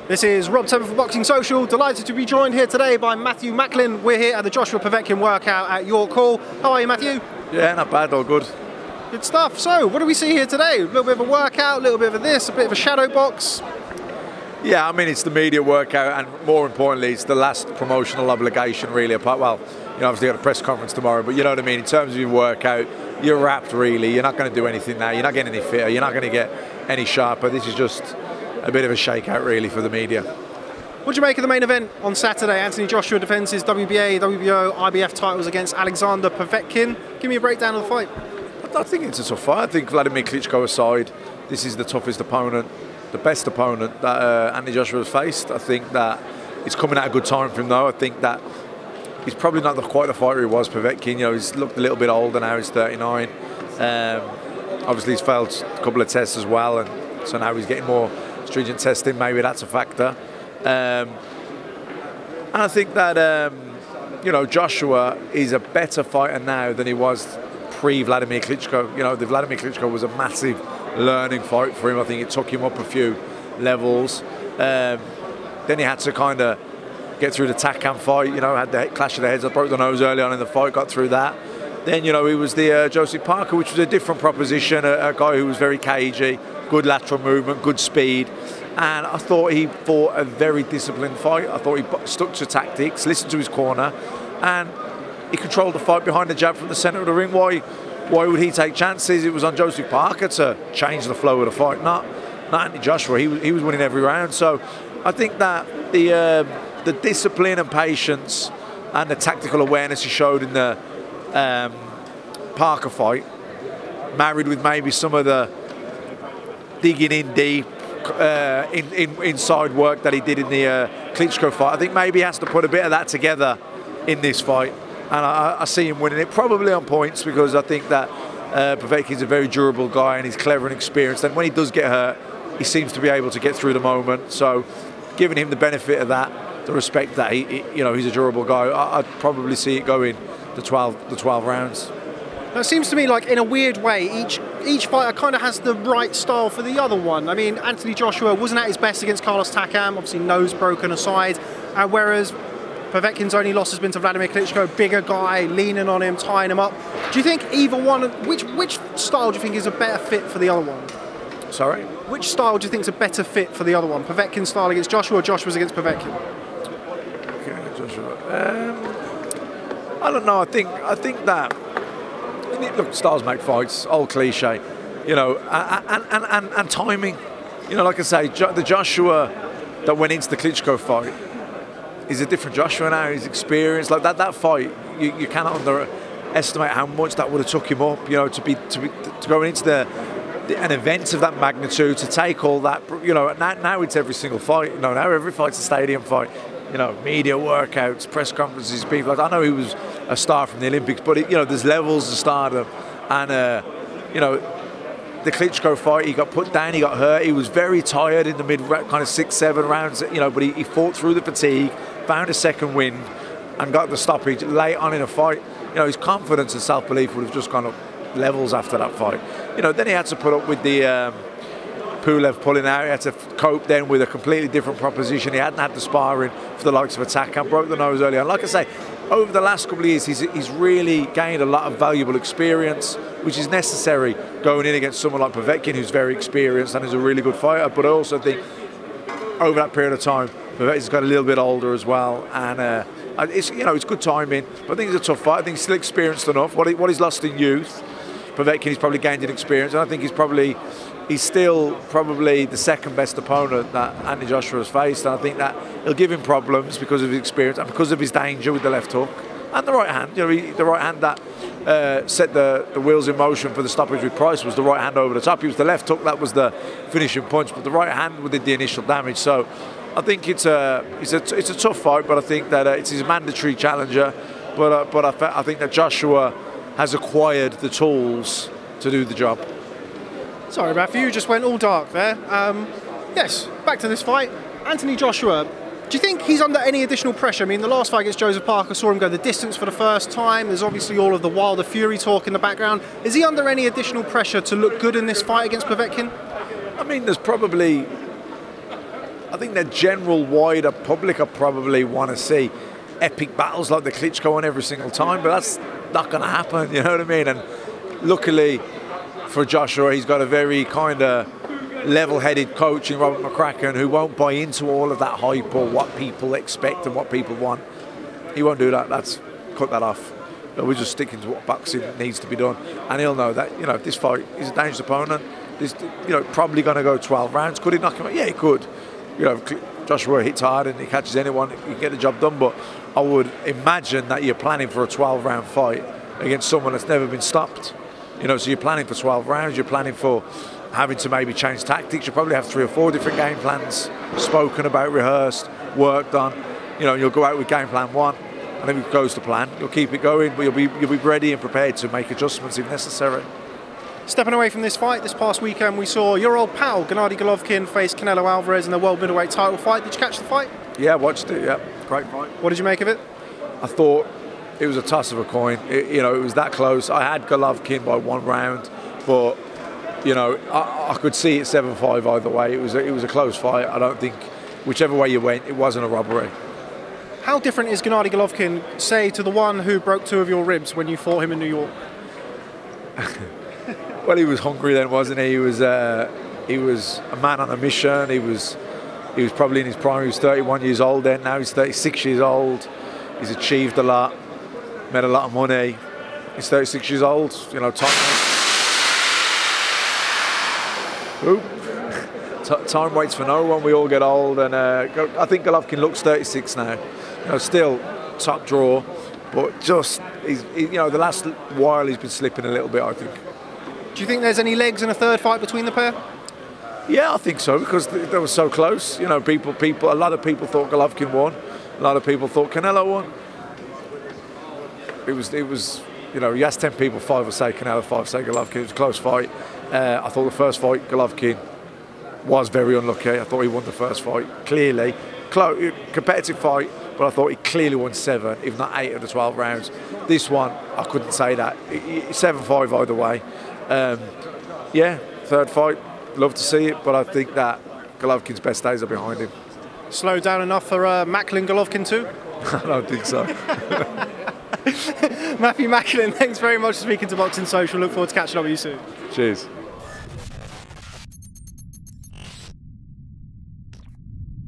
This is Rob Tebbutt for Boxing Social. Delighted to be joined here today by Matthew Macklin. We're here at the Joshua-Povetkin workout at York Hall. How are you, Matthew? Yeah, not bad, all good. Good stuff. So, what do we see here today? A little bit of a workout, a little bit of this, a bit of a shadow box. Yeah, I mean, it's the media workout, and more importantly, it's the last promotional obligation, really. Apart, well, you know, obviously got a press conference tomorrow, but you know what I mean. In terms of your workout, you're wrapped, really. You're not going to do anything now. You're not getting any fitter. You're not going to get any sharper. This is just a bit of a shakeout, really, for the media. What do you make of the main event on Saturday? Anthony Joshua defends his WBA, WBO, IBF titles against Alexander Povetkin. Give me a breakdown of the fight. I think it's a tough fight. I think Vladimir Klitschko aside, this is the toughest opponent, the best opponent that Anthony Joshua has faced. I think that it's coming at a good time for him, though. I think that he's probably not quite the fighter he was, Povetkin. You know, he's looked a little bit older now. He's 39. Obviously, he's failed a couple of tests as well, and so now he's getting more stringent testing. Maybe that's a factor. And I think that you know, Joshua is a better fighter now than he was pre-Vladimir Klitschko. You know, the Vladimir Klitschko was a massive learning fight for him. I think it took him up a few levels. Then he had to kind of get through the Takam fight. You know, had the clash of the heads. I broke the nose early on in the fight, got through that. Then, you know, he was the Joseph Parker, which was a different proposition, a guy who was very cagey, good lateral movement, good speed. And I thought he fought a very disciplined fight. I thought he stuck to tactics, listened to his corner, and he controlled the fight behind the jab from the centre of the ring. Why would he take chances? It was on Joseph Parker to change the flow of the fight, not Anthony Joshua. He was winning every round. So I think that the discipline and patience and the tactical awareness he showed in the Parker fight, married with maybe some of the digging in deep, inside work that he did in the Klitschko fight. I think maybe he has to put a bit of that together in this fight, and I see him winning it, probably on points, because I think that Povetkin's a very durable guy and he's clever and experienced, and when he does get hurt, he seems to be able to get through the moment. So giving him the benefit of that, the respect that you know, he's a durable guy, I'd probably see it going the 12 rounds. Now, it seems to me like, in a weird way, each fighter kind of has the right style for the other one. I mean, Anthony Joshua wasn't at his best against Carlos Takam, obviously nose broken aside, whereas Povetkin's only loss has been to Vladimir Klitschko, bigger guy, leaning on him, tying him up. Do you think either one, which style do you think is a better fit for the other one? Sorry? Which style do you think is a better fit for the other one? Povetkin's style against Joshua, or Joshua's against Povetkin? Okay, Joshua. I don't know. I think that, look, styles make fights, old cliche, you know, and timing. You know, like I say, the Joshua that went into the Klitschko fight is a different Joshua now. He's experienced. Like that fight, you cannot underestimate how much that would have took him up. You know, to go into an event of that magnitude, to take all that. You know, now it's every single fight. You know, now every fight's a stadium fight. You know, media workouts, press conferences, people. Like, I know he was a star from the Olympics, but you know, there's levels of stardom, and you know, the Klitschko fight, he got put down, he got hurt, he was very tired in the mid kind of 6-7 rounds. You know, but he fought through the fatigue, found a second wind, and got the stoppage late on in a fight. You know, his confidence and self-belief would have just gone up levels after that fight. You know, then he had to put up with the Pulev pulling out. He had to cope then with a completely different proposition. He hadn't had the sparring for the likes of attack and broke the nose earlier. And like I say, over the last couple of years, he's really gained a lot of valuable experience, which is necessary going in against someone like Povetkin, who's very experienced and is a really good fighter. But I also think over that period of time, Povetkin's got a little bit older as well, and it's, you know, it's good timing. But I think it's a tough fight. I think he's still experienced enough. What he's lost in youth, Povetkin, he's probably gained in experience, and I think he's still probably the second best opponent that Anthony Joshua has faced, and I think that he'll give him problems because of his experience and because of his danger with the left hook and the right hand. You know, the right hand that set the wheels in motion for the stoppage with Price was the right hand over the top. It was the left hook that was the finishing punch, but the right hand did the initial damage. So I think it's a tough fight, but I think that it's his mandatory challenger. But I think that Joshua has acquired the tools to do the job. Sorry, Matthew, you just went all dark there. Yes, back to this fight. Anthony Joshua, do you think he's under any additional pressure? I mean, the last fight against Joseph Parker saw him go the distance for the first time. There's obviously all of the Wilder Fury talk in the background. Is he under any additional pressure to look good in this fight against Povetkin? I mean, there's probably I think the general wider public will probably want to see epic battles like the Klitschko one every single time, but that's not going to happen, you know what I mean? And luckily for Joshua, he's got a very kind of level-headed coach in Robert McCracken who won't buy into all of that hype or what people expect and what people want. He won't do that. Cut that off. We're just sticking to what boxing needs to be done, and he'll know that, you know, this fight is a dangerous opponent. This, you know, probably going to go 12 rounds. Could he knock him out? Yeah, he could. You know, Joshua hits hard and he catches anyone, he can get the job done. But I would imagine that you're planning for a 12-round fight against someone that's never been stopped. You know, so you're planning for 12 rounds. You're planning for having to maybe change tactics. You probably have 3 or 4 different game plans spoken about, rehearsed, worked on. You know, you'll go out with game plan 1, and if it goes to plan, you'll keep it going, but you'll be ready and prepared to make adjustments if necessary. Stepping away from this fight, this past weekend we saw your old pal Gennady Golovkin face Canelo Alvarez in the world middleweight title fight. Did you catch the fight? Yeah, I watched it. Yeah, great fight. What did you make of it? I thought it was a toss of a coin. You know, it was that close. I had Golovkin by 1 round, but you know, I could see it 7-5 either way. It was a close fight. I don't think whichever way you went, it wasn't a robbery. How different is Gennady Golovkin, say, to the one who broke 2 of your ribs when you fought him in New York? Well, he was hungry then, wasn't he? He was a man on a mission. He was probably in his prime. He was 31 years old then. Now he's 36 years old. He's achieved a lot, made a lot of money. He's 36 years old. You know, time waits for no one. We all get old, and I think Golovkin looks 36 now. You know, still top draw, but just you know, the last while he's been slipping a little bit, I think. Do you think there's any legs in a third fight between the pair? Yeah, I think so, because they were so close. You know, a lot of people thought Golovkin won. A lot of people thought Canelo won. It was. You know, you asked 10 people, 5 would say Canelo, 5 would say Golovkin. It was a close fight. I thought the first fight, Golovkin was very unlucky. I thought he won the first fight clearly. Competitive fight, but I thought he clearly won 7, if not 8 of the 12 rounds. This one, I couldn't say that. 7-5 either way. Yeah, third fight, love to see it, but I think that Golovkin's best days are behind him. Slowed down enough for Macklin Golovkin too? I don't think so. Matthew Macklin, thanks very much for speaking to Boxing Social. Look forward to catching up with you soon. Cheers.